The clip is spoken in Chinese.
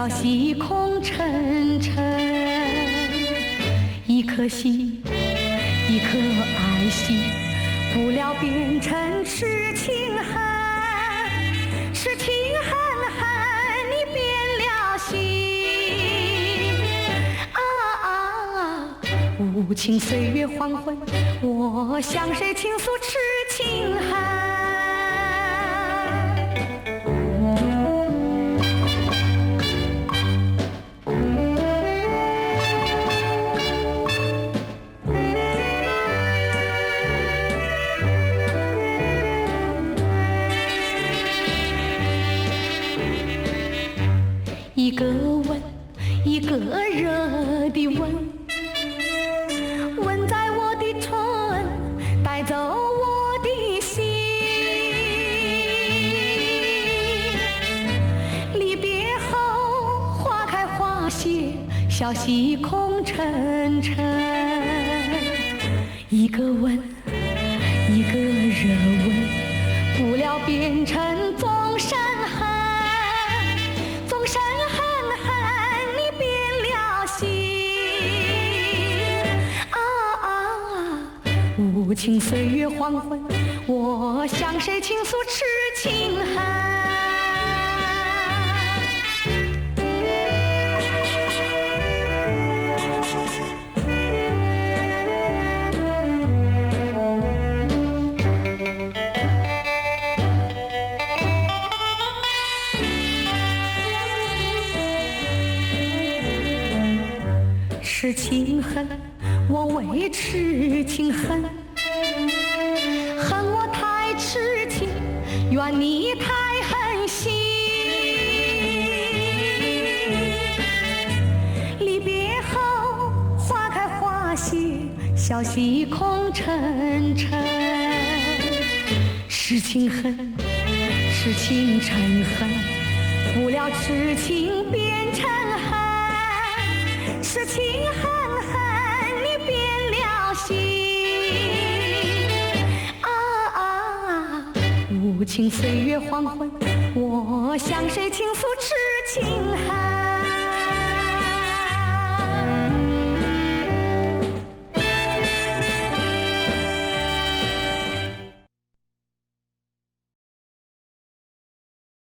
小溪空沉沉，一颗心，一颗爱心，不料变成痴情恨，痴情恨恨，你变了心。无情岁月黄昏，我向谁倾诉痴情恨？一个吻，一个热的吻，吻在我的唇，带走我的心。离别后，花开花谢，小溪空沉沉。一个吻，一个热吻，不料变成终身恨。终身恨恨，你变了心。无情岁月黄昏，我向谁倾诉痴情恨？痴情恨，我为痴情恨，恨我太痴情，怨你太狠心。离别后，花开花谢，小溪空沉沉。痴情恨，痴情成恨，不料痴情变成恨。痴情恨恨，你变了心。无情岁月黄昏，我向谁倾诉痴情恨？